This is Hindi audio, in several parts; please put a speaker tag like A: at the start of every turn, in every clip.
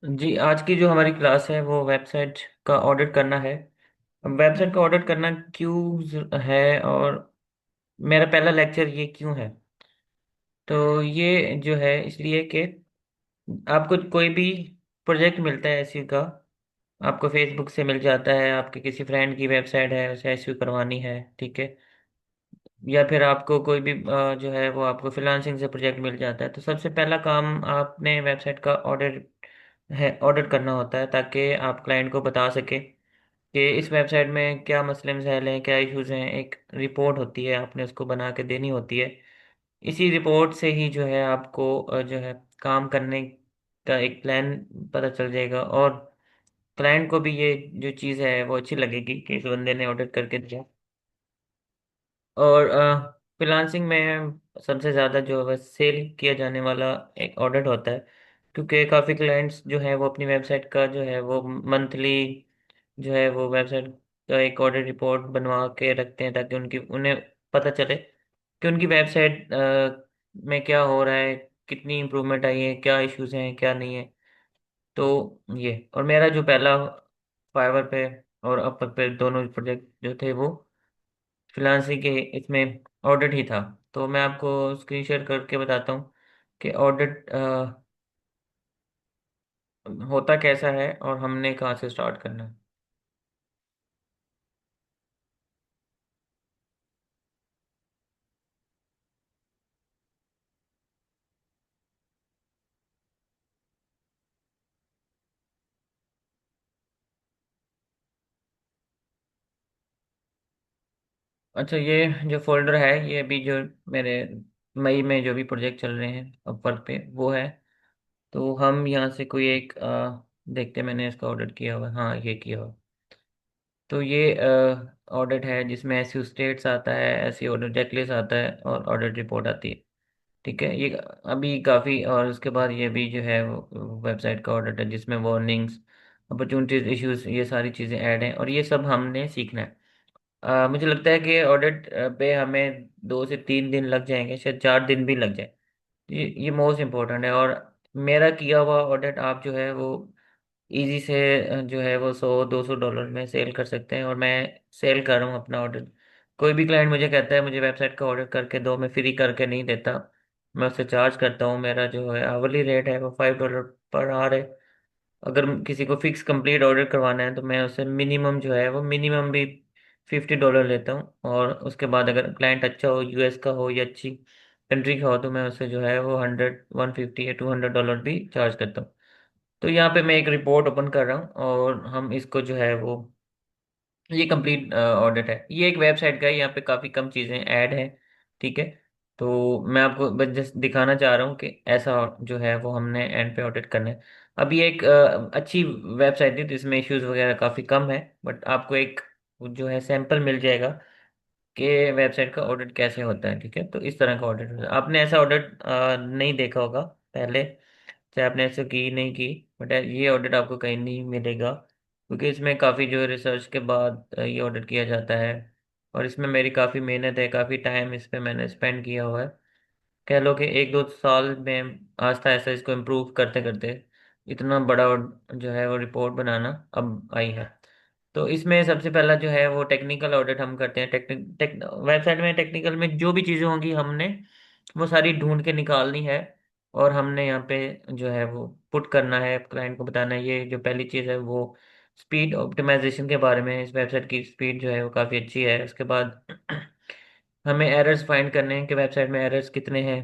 A: जी, आज की जो हमारी क्लास है वो वेबसाइट का ऑडिट करना है। अब वेबसाइट का ऑडिट करना क्यों है, और मेरा पहला लेक्चर ये क्यों है। तो ये जो है इसलिए कि आपको कोई भी प्रोजेक्ट मिलता है एसईओ का, आपको फेसबुक से मिल जाता है, आपके किसी फ्रेंड की वेबसाइट है उसे एसईओ करवानी है, ठीक है। या फिर आपको कोई भी जो है वो आपको फ्रीलांसिंग से प्रोजेक्ट मिल जाता है, तो सबसे पहला काम आपने वेबसाइट का ऑडिट करना होता है, ताकि आप क्लाइंट को बता सके कि इस वेबसाइट में क्या मसले मसाइल हैं, क्या इश्यूज हैं। एक रिपोर्ट होती है, आपने उसको बना के देनी होती है। इसी रिपोर्ट से ही जो है आपको जो है काम करने का एक प्लान पता चल जाएगा, और क्लाइंट को भी ये जो चीज़ है वो अच्छी लगेगी कि इस बंदे ने ऑडिट करके दिया। और फ्रीलांसिंग में सबसे ज़्यादा जो है सेल किया जाने वाला एक ऑडिट होता है, क्योंकि काफ़ी क्लाइंट्स जो है वो अपनी वेबसाइट का जो है वो मंथली जो है वो वेबसाइट का एक ऑडिट रिपोर्ट बनवा के रखते हैं, ताकि उनकी उन्हें पता चले कि उनकी वेबसाइट में क्या हो रहा है, कितनी इम्प्रूवमेंट आई है, क्या इश्यूज हैं, क्या नहीं है। तो ये, और मेरा जो पहला फाइवर पे और अपर पे दोनों प्रोजेक्ट जो थे वो फ्रीलांसिंग के इसमें ऑडिट ही था। तो मैं आपको स्क्रीन शेयर करके बताता हूँ कि ऑडिट होता कैसा है और हमने कहाँ से स्टार्ट करना है। अच्छा, ये जो फोल्डर है ये अभी जो मेरे मई में जो भी प्रोजेक्ट चल रहे हैं अपवर्क पे वो है। तो हम यहाँ से कोई एक देखते हैं, मैंने इसका ऑर्डर किया हुआ है, हाँ ये किया हुआ। तो ये ऑडिट है जिसमें एसयू स्टेट्स आता है, एसयू ऑर्डर चेकलिस्ट आता है और ऑडिट रिपोर्ट आती है, ठीक है। ये अभी काफ़ी, और उसके बाद ये भी जो है वेबसाइट का ऑडिट है जिसमें वार्निंग्स, अपॉर्चुनिटीज, इश्यूज, ये सारी चीज़ें ऐड हैं, और ये सब हमने सीखना है। मुझे लगता है कि ऑडिट पे हमें 2 से 3 दिन लग जाएंगे, शायद 4 दिन भी लग जाए। ये मोस्ट इम्पोर्टेंट है। और मेरा किया हुआ ऑडिट आप जो है वो इजी से जो है वो $100-200 में सेल कर सकते हैं, और मैं सेल कर रहा हूँ अपना ऑडिट। कोई भी क्लाइंट मुझे कहता है मुझे वेबसाइट का ऑर्डर करके दो, मैं फ्री करके नहीं देता, मैं उससे चार्ज करता हूँ। मेरा जो है आवरली रेट है वो $5 पर आवर है। अगर किसी को फिक्स कंप्लीट ऑर्डर करवाना है तो मैं उससे मिनिमम जो है वो मिनिमम भी $50 लेता हूँ, और उसके बाद अगर क्लाइंट अच्छा हो, यूएस का हो या अच्छी कंट्री का हो, तो मैं उससे जो है वो 100, 150 या $200 भी चार्ज करता हूँ। तो यहाँ पे मैं एक रिपोर्ट ओपन कर रहा हूँ, और हम इसको जो है वो, ये कंप्लीट ऑडिट है। ये एक वेबसाइट का है, यहाँ पे काफ़ी कम चीज़ें ऐड हैं, ठीक है। तो मैं आपको बस जस्ट दिखाना चाह रहा हूँ कि ऐसा जो है वो हमने एंड पे ऑडिट करना है। अब ये एक अच्छी वेबसाइट है जिसमें इश्यूज वगैरह काफ़ी कम है, बट आपको एक जो है सैंपल मिल जाएगा कि वेबसाइट का ऑडिट कैसे होता है, ठीक है। तो इस तरह का ऑडिट होता है। आपने ऐसा ऑडिट नहीं देखा होगा पहले, चाहे आपने ऐसे की नहीं की, बट ये ऑडिट आपको कहीं नहीं मिलेगा, क्योंकि इसमें काफ़ी जो है रिसर्च के बाद ये ऑडिट किया जाता है। और इसमें मेरी काफ़ी मेहनत है, काफ़ी टाइम इस पे मैंने स्पेंड किया हुआ है। कह लो कि 1-2 साल में आस्ता ऐसा इसको इम्प्रूव करते करते इतना बड़ा जो है वो रिपोर्ट बनाना अब आई है। तो इसमें सबसे पहला जो है वो टेक्निकल ऑडिट हम करते हैं। वेबसाइट में टेक्निकल में जो भी चीज़ें होंगी हमने वो सारी ढूंढ के निकालनी है, और हमने यहाँ पे जो है वो पुट करना है, क्लाइंट को बताना है। ये जो पहली चीज़ है वो स्पीड ऑप्टिमाइजेशन के बारे में, इस वेबसाइट की स्पीड जो है वो काफ़ी अच्छी है। उसके बाद हमें एरर्स फाइंड करने हैं कि वेबसाइट में एरर्स कितने हैं।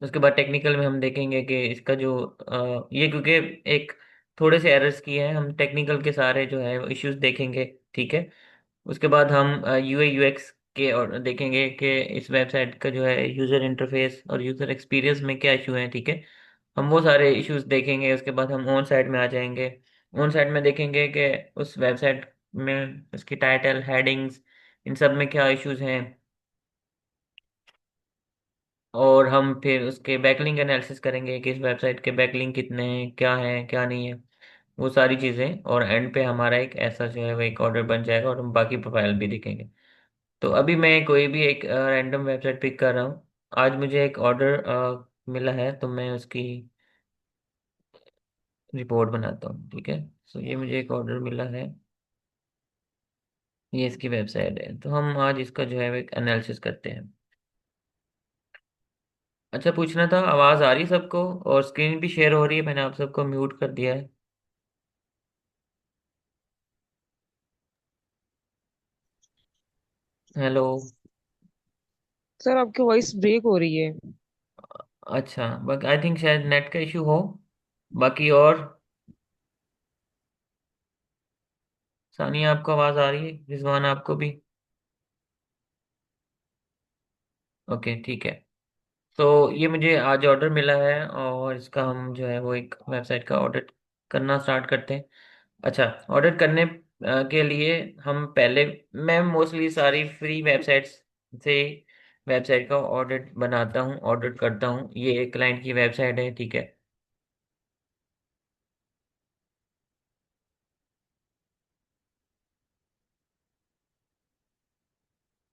A: उसके बाद टेक्निकल में हम देखेंगे कि इसका जो ये क्योंकि एक थोड़े से एरर्स किए हैं, हम टेक्निकल के सारे जो है इश्यूज देखेंगे, ठीक है। उसके बाद हम यूआई यूएक्स के और देखेंगे कि इस वेबसाइट का जो है यूज़र इंटरफेस और यूज़र एक्सपीरियंस में क्या इशू है, ठीक है। हम वो सारे इश्यूज देखेंगे। उसके बाद हम ऑन साइट में आ जाएंगे। ऑन साइट में देखेंगे कि उस वेबसाइट में उसकी टाइटल, हेडिंग्स, इन सब में क्या इश्यूज हैं। और हम फिर उसके बैकलिंक एनालिसिस करेंगे कि इस वेबसाइट के बैकलिंक कितने हैं, क्या है क्या नहीं है, वो सारी चीज़ें। और एंड पे हमारा एक ऐसा जो है वो एक ऑर्डर बन जाएगा, और हम बाकी प्रोफाइल भी देखेंगे। तो अभी मैं कोई भी एक रैंडम वेबसाइट पिक कर रहा हूँ। आज मुझे एक ऑर्डर मिला है, तो मैं उसकी रिपोर्ट बनाता हूँ, ठीक है। सो ये मुझे एक ऑर्डर मिला है, ये इसकी वेबसाइट है, तो हम आज इसका जो है वो एक एनालिसिस करते हैं। अच्छा, पूछना था, आवाज़ आ रही है सबको? और स्क्रीन भी शेयर हो रही है? मैंने आप सबको म्यूट कर दिया है। हेलो।
B: सर आपकी वॉइस ब्रेक हो रही है।
A: अच्छा, बाकी आई थिंक शायद नेट का इशू हो। बाकी और सानिया, आपको आवाज़ आ रही है? रिजवान, आपको भी? ओके, ठीक है। तो ये मुझे आज ऑर्डर मिला है, और इसका हम जो है वो एक वेबसाइट का ऑर्डर करना स्टार्ट करते हैं। अच्छा, ऑर्डर करने के लिए हम पहले, मैं मोस्टली सारी फ्री वेबसाइट्स से वेबसाइट का ऑर्डर बनाता हूँ, ऑर्डर करता हूँ। ये एक क्लाइंट की वेबसाइट है, ठीक है।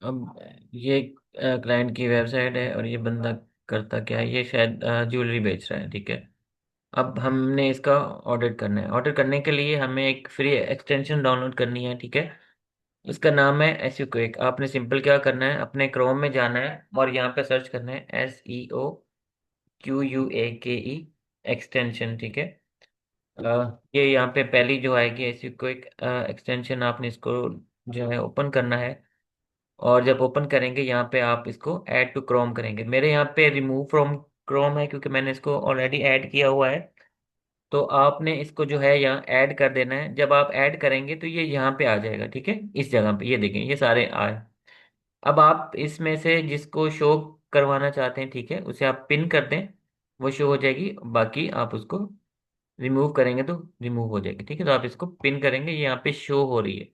A: अब ये क्लाइंट की वेबसाइट है, और ये बंदा करता क्या है, ये शायद ज्वेलरी बेच रहा है, ठीक है। अब हमने इसका ऑर्डर करना है। ऑर्डर करने के लिए हमें एक फ्री एक्सटेंशन डाउनलोड करनी है, ठीक है। इसका नाम है एसयू क्विक। आपने सिंपल क्या करना है, अपने क्रोम में जाना है और यहाँ पे सर्च करना है SEOQUAKE एक्सटेंशन, ठीक है। ये यहाँ पे पहली जो आएगी एसयू क्विक एक्सटेंशन, आपने इसको जो है ओपन करना है। और जब ओपन करेंगे यहाँ पे आप इसको ऐड टू क्रोम करेंगे। मेरे यहाँ पे रिमूव फ्रॉम क्रोम है, क्योंकि मैंने इसको ऑलरेडी ऐड किया हुआ है। तो आपने इसको जो है यहाँ ऐड कर देना है। जब आप ऐड करेंगे तो ये यहाँ पे आ जाएगा, ठीक है। इस जगह पे ये देखें, ये सारे आए। अब आप इसमें से जिसको शो करवाना चाहते हैं, ठीक है, उसे आप पिन कर दें, वो शो हो जाएगी। बाकी आप उसको रिमूव करेंगे तो रिमूव हो जाएगी, ठीक है। तो आप इसको पिन करेंगे, ये यहाँ पे शो हो रही है।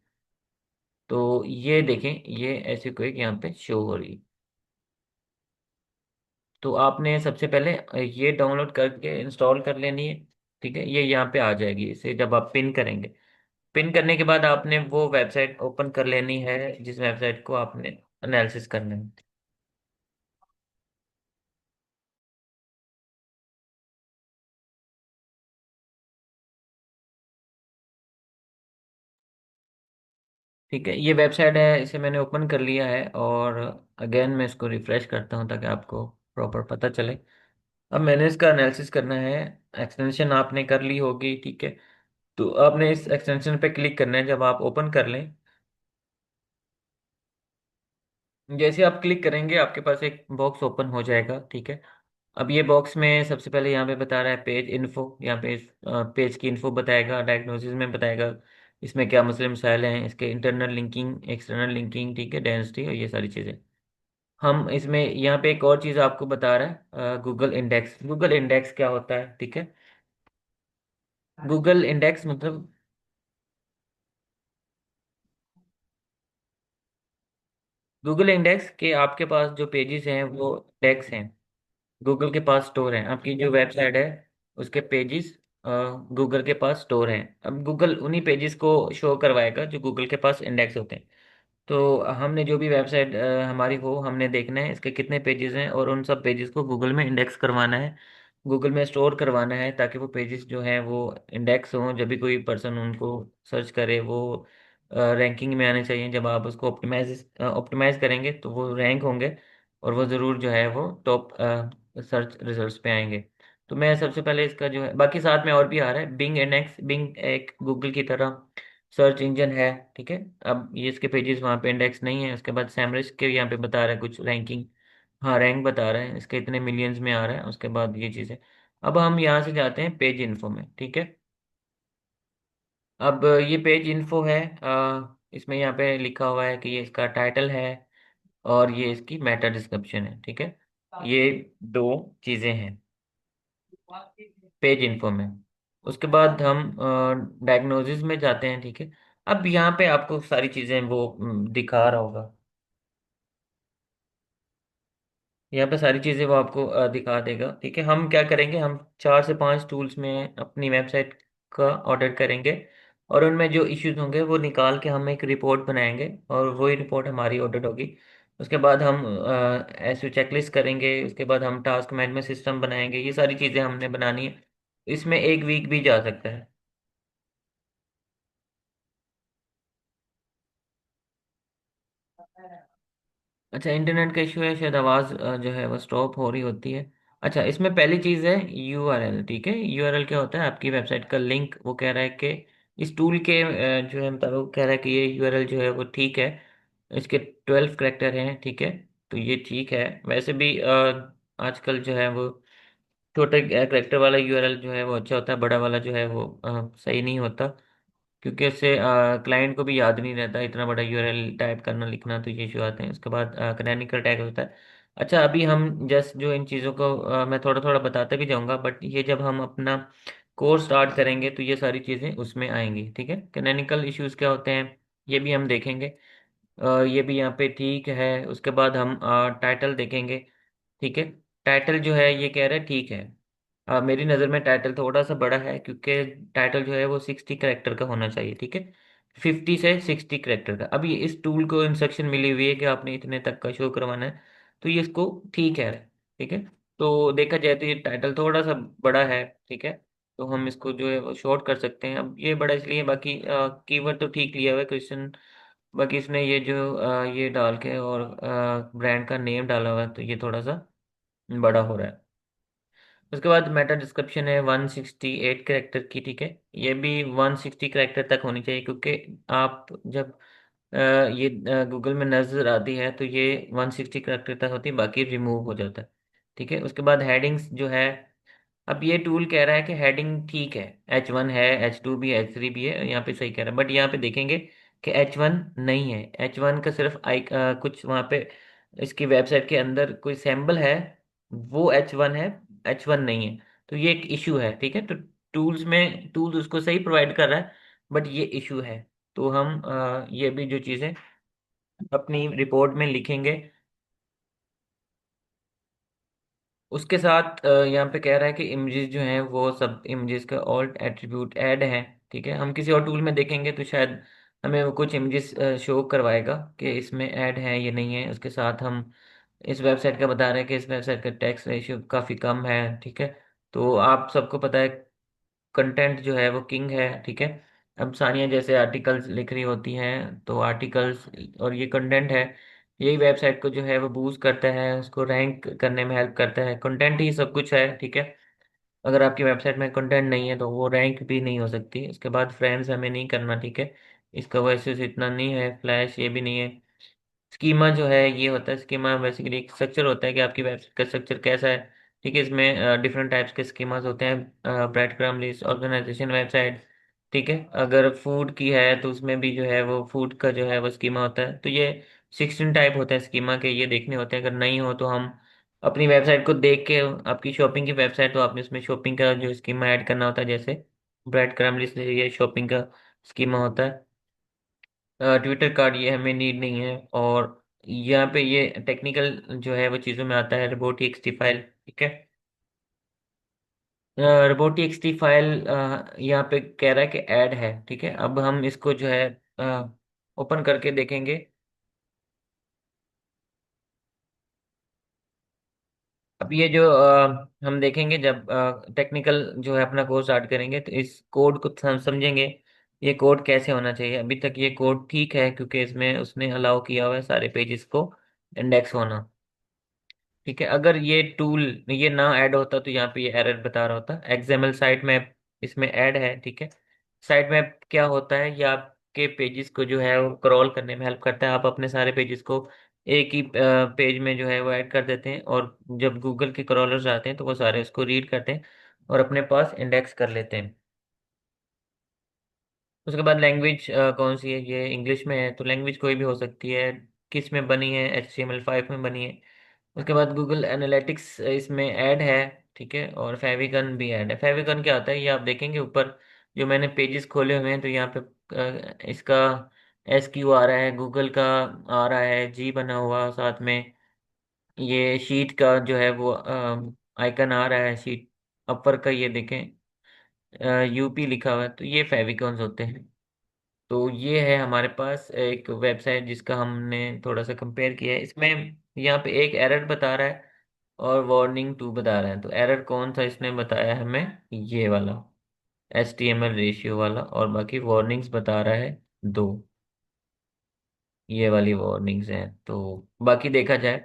A: तो ये देखें, ये ऐसी कोई यहाँ पे शो हो रही है। तो आपने सबसे पहले ये डाउनलोड करके इंस्टॉल कर लेनी है, ठीक है। ये यहाँ पे आ जाएगी, इसे जब आप पिन करेंगे। पिन करने के बाद आपने वो वेबसाइट ओपन कर लेनी है जिस वेबसाइट को आपने एनालिसिस करना है। ठीक है, ये वेबसाइट है, इसे मैंने ओपन कर लिया है। और अगेन मैं इसको रिफ्रेश करता हूँ ताकि आपको प्रॉपर पता चले। अब मैंने इसका एनालिसिस करना है। एक्सटेंशन आपने कर ली होगी, ठीक है। तो आपने इस एक्सटेंशन पे क्लिक करना है। जब आप ओपन कर लें, जैसे आप क्लिक करेंगे आपके पास एक बॉक्स ओपन हो जाएगा, ठीक है। अब ये बॉक्स में सबसे पहले यहाँ पे बता रहा है पेज इन्फो। यहाँ पे पेज की इन्फो बताएगा, डायग्नोसिस में बताएगा इसमें क्या मसले मसाइल हैं, इसके इंटरनल लिंकिंग, एक्सटर्नल लिंकिंग, ठीक है, डेंसिटी और ये सारी चीज़ें। हम इसमें यहाँ पे एक और चीज़ आपको बता रहा है, गूगल इंडेक्स। गूगल इंडेक्स क्या होता है, ठीक है। गूगल इंडेक्स मतलब, गूगल इंडेक्स के आपके पास जो पेजेस हैं वो इंडेक्स हैं, गूगल के पास स्टोर है। आपकी जो वेबसाइट है उसके पेजेस गूगल के पास स्टोर हैं। अब गूगल उन्हीं पेजेस को शो करवाएगा जो गूगल के पास इंडेक्स होते हैं। तो हमने जो भी वेबसाइट हमारी हो, हमने देखना है इसके कितने पेजेस हैं, और उन सब पेजेस को गूगल में इंडेक्स करवाना है, गूगल में स्टोर करवाना है, ताकि वो पेजेस जो हैं वो इंडेक्स हों। जब भी कोई पर्सन उनको सर्च करे, वो रैंकिंग में आने चाहिए। जब आप उसको ऑप्टिमाइज करेंगे तो वो रैंक होंगे, और वो ज़रूर जो है वो टॉप सर्च रिजल्ट्स पे आएंगे। तो मैं सबसे पहले इसका जो है, बाकी साथ में और भी आ रहा है बिंग इंडेक्स। बिंग एक गूगल की तरह सर्च इंजन है, ठीक है। अब ये इसके पेजेस वहाँ पे इंडेक्स नहीं है। उसके बाद सैमरिस्क के यहाँ पे बता रहा है कुछ रैंकिंग, हाँ रैंक बता रहा है, इसके इतने मिलियंस में आ रहा है। उसके बाद ये चीज़ें। अब हम यहाँ से जाते हैं पेज इन्फो में, ठीक है। अब ये पेज इन्फो है, इसमें यहाँ पे लिखा हुआ है कि ये इसका टाइटल है, और ये इसकी मेटा डिस्क्रिप्शन है, ठीक है। ये दो चीज़ें हैं पेज इन्फो में। उसके बाद हम डायग्नोसिस में जाते हैं, ठीक है। अब यहाँ पे आपको सारी चीज़ें वो दिखा रहा होगा। यहाँ पे सारी चीज़ें वो आपको दिखा देगा, ठीक है। हम क्या करेंगे, हम 4 से 5 टूल्स में अपनी वेबसाइट का ऑर्डर करेंगे, और उनमें जो इश्यूज होंगे वो निकाल के हम एक रिपोर्ट बनाएंगे, और वही रिपोर्ट हमारी ऑडिट होगी। उसके बाद हम ऐसे चेकलिस्ट करेंगे। उसके बाद हम टास्क मैनेजमेंट सिस्टम बनाएंगे। ये सारी चीज़ें हमने बनानी है। इसमें एक वीक भी जा सकता है। अच्छा, इंटरनेट का इशू है, शायद आवाज़ जो है वो स्टॉप हो रही होती है। अच्छा, इसमें पहली चीज़ है यूआरएल। ठीक है, यूआरएल क्या होता है? आपकी वेबसाइट का लिंक। वो कह रहा है कि इस टूल के जो है मुताबिक वो कह रहा है कि ये यूआरएल जो है वो ठीक है। इसके 12 करेक्टर हैं। ठीक है, तो ये ठीक है। वैसे भी आजकल जो है वो छोटे करेक्टर वाला यूआरएल जो है वो अच्छा होता है, बड़ा वाला जो है वो सही नहीं होता। क्योंकि उससे क्लाइंट को भी याद नहीं रहता इतना बड़ा यूआरएल टाइप करना लिखना, तो ये इशू आते हैं। उसके बाद कैनोनिकल टैग होता है। अच्छा, अभी हम जस्ट जो इन चीज़ों को मैं थोड़ा थोड़ा बताता भी जाऊंगा, बट ये जब हम अपना कोर्स स्टार्ट करेंगे तो ये सारी चीज़ें उसमें आएंगी। ठीक है, कैनोनिकल इश्यूज क्या होते हैं ये भी हम देखेंगे। ये भी यहाँ पे ठीक है। उसके बाद हम टाइटल देखेंगे। ठीक है, टाइटल जो है ये कह रहा है ठीक है। मेरी नज़र में टाइटल थोड़ा सा बड़ा है, क्योंकि टाइटल जो है वो 60 करेक्टर का होना चाहिए। ठीक है, 50 से 60 करेक्टर का। अभी इस टूल को इंस्ट्रक्शन मिली हुई है कि आपने इतने तक का शो करवाना है, तो ये इसको ठीक है। ठीक है, तो देखा जाए तो ये टाइटल थोड़ा सा बड़ा है। ठीक है, तो हम इसको जो है वो शॉर्ट कर सकते हैं। अब ये बड़ा इसलिए, बाकी कीवर्ड तो ठीक लिया हुआ है क्वेश्चन। बाकी इसने ये जो ये डाल के और ब्रांड का नेम डाला हुआ है, तो ये थोड़ा सा बड़ा हो रहा है। उसके बाद मेटा डिस्क्रिप्शन है 168 करेक्टर की। ठीक है, ये भी 160 करेक्टर तक होनी चाहिए, क्योंकि आप जब ये गूगल में नजर आती है तो ये 160 करेक्टर तक होती है, बाकी रिमूव हो जाता है। ठीक है, उसके बाद हेडिंग्स जो है, अब ये टूल कह रहा है कि हेडिंग ठीक है, H1 है, H2 भी है, H3 भी है, यहाँ पे सही कह रहा है। बट यहाँ पे देखेंगे कि H1 नहीं है। H1 का सिर्फ कुछ वहाँ पे इसकी वेबसाइट के अंदर कोई सैम्बल है, वो H1 है, H1 नहीं है। तो ये एक इशू है। ठीक है, तो टूल्स उसको सही प्रोवाइड कर रहा है, बट ये इशू है। तो हम ये भी जो चीज़ें अपनी रिपोर्ट में लिखेंगे। उसके साथ यहाँ पे कह रहा है कि इमेजेस जो हैं वो सब इमेजेस का ऑल्ट एट्रीब्यूट ऐड है। ठीक है, हम किसी और टूल में देखेंगे तो शायद हमें वो कुछ इमेजेस शो करवाएगा कि इसमें ऐड है, ये नहीं है। उसके साथ हम इस वेबसाइट का बता रहे हैं कि इस वेबसाइट का टेक्स्ट रेशियो काफ़ी कम है। ठीक है, तो आप सबको पता है कंटेंट जो है वो किंग है। ठीक है, अब सानिया जैसे आर्टिकल्स लिख रही होती हैं, तो आर्टिकल्स और ये कंटेंट है, यही वेबसाइट को जो है वो बूस्ट करता है, उसको रैंक करने में हेल्प करता है। कंटेंट ही सब कुछ है। ठीक है, अगर आपकी वेबसाइट में कंटेंट नहीं है तो वो रैंक भी नहीं हो सकती। इसके बाद फ्रेंड्स हमें नहीं करना। ठीक है, इसका वैसे इतना नहीं है, फ्लैश ये भी नहीं है। स्कीमा जो है ये होता है, स्कीमा बेसिकली एक स्ट्रक्चर होता है कि आपकी वेबसाइट का स्ट्रक्चर कैसा है। ठीक है, इसमें डिफरेंट टाइप्स के स्कीमास होते हैं, breadcrumb list, organisation, website. ठीक है, अगर फूड की है तो उसमें भी जो है वो फूड का जो है वो स्कीमा होता है। तो ये 16 टाइप होते हैं स्कीमा के, ये देखने होते हैं। अगर नहीं हो तो हम अपनी वेबसाइट को देख के, आपकी शॉपिंग की वेबसाइट तो आपने उसमें शॉपिंग का जो स्कीमा ऐड करना होता है, जैसे ब्रेड क्रम्ब लिस्ट ये शॉपिंग का स्कीमा होता है। ट्विटर कार्ड ये हमें नीड नहीं है। और यहाँ पे ये टेक्निकल जो है वो चीज़ों में आता है, रोबोटिक्स फाइल। ठीक है, रोबोटिक्स फाइल यहाँ पे कह रहा है कि ऐड है। ठीक है, अब हम इसको जो है ओपन करके देखेंगे। अब ये जो हम देखेंगे जब टेक्निकल जो है अपना कोर्स स्टार्ट करेंगे, तो इस कोड को हम समझेंगे ये कोड कैसे होना चाहिए। अभी तक ये कोड ठीक है, क्योंकि इसमें उसने अलाउ किया हुआ है सारे पेजेस को इंडेक्स होना। ठीक है, अगर ये टूल ये ना ऐड होता तो यहाँ पे ये एरर बता रहा होता। एक्सएमएल साइट मैप इसमें ऐड है। ठीक है, साइट मैप क्या होता है? ये आपके पेजेस को जो है वो क्रॉल करने में हेल्प करता है। आप अपने सारे पेजेस को एक ही पेज में जो है वो ऐड कर देते हैं, और जब गूगल के क्रॉलर्स आते हैं तो वो सारे उसको रीड करते हैं और अपने पास इंडेक्स कर लेते हैं। उसके बाद लैंग्वेज कौन सी है? ये इंग्लिश में है, तो लैंग्वेज कोई भी हो सकती है। किस में बनी है? HTML5 में बनी है। उसके बाद गूगल एनालिटिक्स इसमें ऐड है। ठीक है, और फेविकन भी ऐड है। फेविकन क्या आता है ये आप देखेंगे ऊपर, जो मैंने पेजेस खोले हुए हैं तो यहाँ पे इसका SQ आ रहा है, गूगल का आ रहा है, जी बना हुआ साथ में। ये शीट का जो है वो आइकन आ रहा है, शीट अपर का, ये देखें UP लिखा हुआ है, तो ये फेविकॉन्स होते हैं। तो ये है हमारे पास एक वेबसाइट जिसका हमने थोड़ा सा कंपेयर किया है। इसमें यहाँ पे एक एरर बता रहा है और वार्निंग 2 बता रहे हैं, तो एरर कौन सा इसने बताया हमें? ये वाला HTML रेशियो वाला, और बाकी वार्निंग्स बता रहा है 2। ये वाली वार्निंग्स हैं, तो बाकी देखा जाए,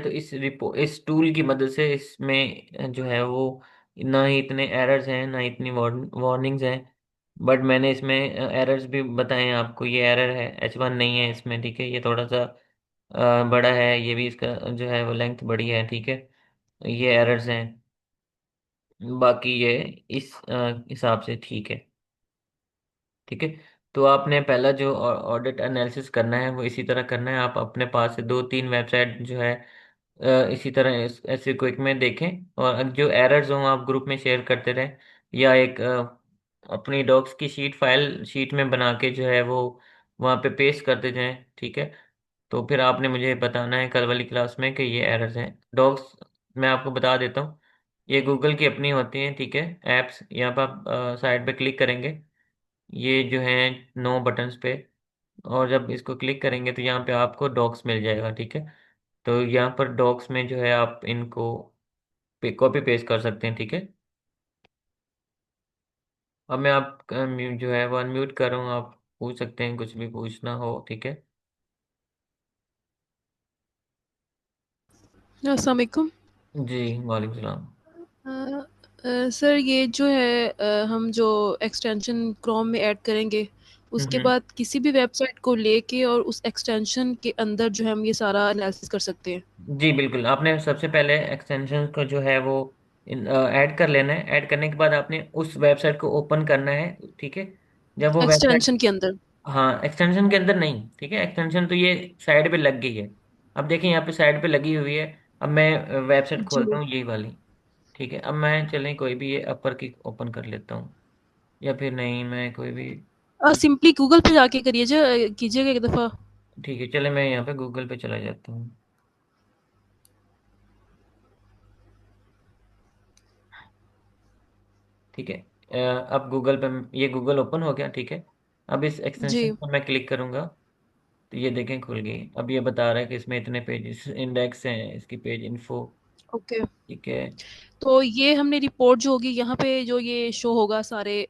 A: तो इस टूल की मदद से इसमें जो है वो ना ही इतने एरर्स हैं ना इतनी वार्निंग्स हैं। बट मैंने इसमें एरर्स भी बताए हैं आपको। ये एरर है H1 नहीं है इसमें, ठीक है, ये थोड़ा सा बड़ा है, ये भी इसका जो है वो लेंथ बड़ी है, ठीक है। ये एरर्स हैं, बाकी ये इस हिसाब से ठीक है, ठीक है। तो आपने पहला जो ऑडिट एनालिसिस करना है वो इसी तरह करना है। आप अपने पास से 2-3 वेबसाइट जो है इसी तरह ऐसे क्विक में देखें, और जो एरर्स हों आप ग्रुप में शेयर करते रहें, या एक अपनी डॉक्स की शीट में बना के जो है वो वहाँ पे पेस्ट करते जाएं, ठीक है। तो फिर आपने मुझे बताना है कल वाली क्लास में कि ये एरर्स हैं। डॉक्स मैं आपको बता देता हूँ, ये गूगल की अपनी होती हैं, ठीक है, एप्स। यहाँ पर आप साइड पे क्लिक करेंगे, ये जो है नो बटन्स पे, और जब इसको क्लिक करेंगे तो यहाँ पे आपको डॉक्स मिल जाएगा, ठीक है। तो यहाँ पर डॉक्स में जो है आप इनको कॉपी पेस्ट कर सकते हैं, ठीक है। अब मैं आप जो है वो अनम्यूट कर रहा हूँ, आप पूछ सकते हैं कुछ भी पूछना हो, ठीक है।
C: अस्सलाम वालेकुम।
A: जी, वालेकुम सलाम।
C: सर ये जो है हम जो एक्सटेंशन क्रोम में ऐड करेंगे उसके
A: हम्म।
C: बाद किसी भी वेबसाइट को लेके और उस एक्सटेंशन के अंदर जो है हम ये सारा एनालिसिस कर सकते हैं।
A: जी बिल्कुल, आपने सबसे पहले एक्सटेंशन को जो है वो ऐड कर लेना है। ऐड करने के बाद आपने उस वेबसाइट को ओपन करना है, ठीक है। जब वो वेबसाइट,
C: एक्सटेंशन के अंदर।
A: हाँ, एक्सटेंशन के अंदर नहीं, ठीक है, एक्सटेंशन तो ये साइड पे लग गई है। अब देखिए यहाँ पे साइड पे लगी हुई है। अब मैं वेबसाइट
C: जी।
A: खोलता हूँ यही वाली, ठीक है। अब मैं चलें कोई भी ये अपर की ओपन कर लेता हूँ, या फिर नहीं, मैं कोई भी,
C: सिंपली गूगल पे जाके कीजिएगा एक दफ़ा।
A: ठीक है, चले मैं यहाँ पे गूगल पे चला जाता हूँ, ठीक है। अब गूगल पे, ये गूगल ओपन हो गया, ठीक है। अब इस एक्सटेंशन
C: जी।
A: पर मैं क्लिक करूंगा, तो ये देखें खुल गई। अब ये बता रहा है कि इसमें इतने पेज इंडेक्स हैं, इसकी पेज इन्फो,
C: ओके।
A: ठीक है।
C: तो ये हमने रिपोर्ट जो होगी यहाँ पे जो ये शो होगा सारे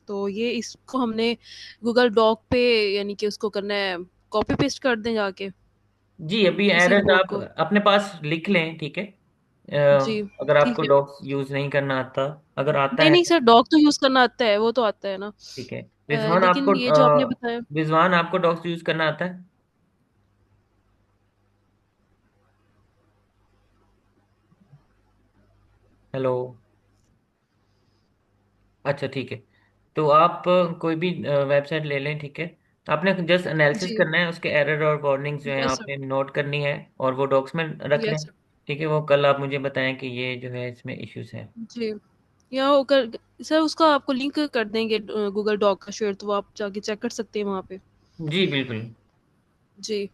C: तो ये इसको हमने गूगल डॉक पे यानी कि उसको करना है, कॉपी पेस्ट कर दें जाके
A: जी, अभी
C: इसी
A: एरर्स
C: रिपोर्ट
A: आप
C: को।
A: अपने पास लिख लें, ठीक है।
C: जी।
A: अगर
C: ठीक
A: आपको
C: है।
A: डॉक्स यूज नहीं करना आता, अगर आता
C: नहीं
A: है,
C: नहीं सर, डॉग तो यूज करना आता है, वो तो आता है ना।
A: ठीक है। रिजवान आपको
C: लेकिन ये जो आपने बताया।
A: रिजवान आपको डॉक्स यूज करना आता है? हेलो। अच्छा, ठीक है। तो आप कोई भी वेबसाइट ले लें, ठीक है। आपने जस्ट एनालिसिस
C: जी।
A: करना है, उसके एरर और वार्निंग्स जो है
C: यस सर।
A: आपने नोट करनी है, और वो डॉक्स में रख लें,
C: यस सर।
A: ठीक है। वो कल आप मुझे बताएं कि ये जो है इसमें इश्यूज हैं।
C: जी। या वो कर सर, उसका आपको लिंक कर देंगे गूगल डॉग का शेयर, तो आप जाके चेक कर सकते हैं वहाँ पे।
A: जी बिल्कुल।
C: जी।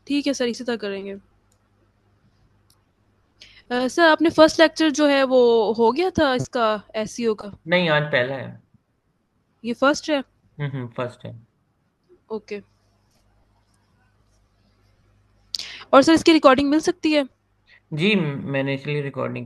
C: ठीक है सर, इसी तरह करेंगे। सर आपने फर्स्ट लेक्चर जो है वो हो गया था इसका, एसईओ का?
A: नहीं, आज पहला है।
C: ये फर्स्ट है?
A: फर्स्ट है।
C: ओके। और सर इसकी रिकॉर्डिंग मिल सकती है?
A: जी, मैंने इसलिए रिकॉर्डिंग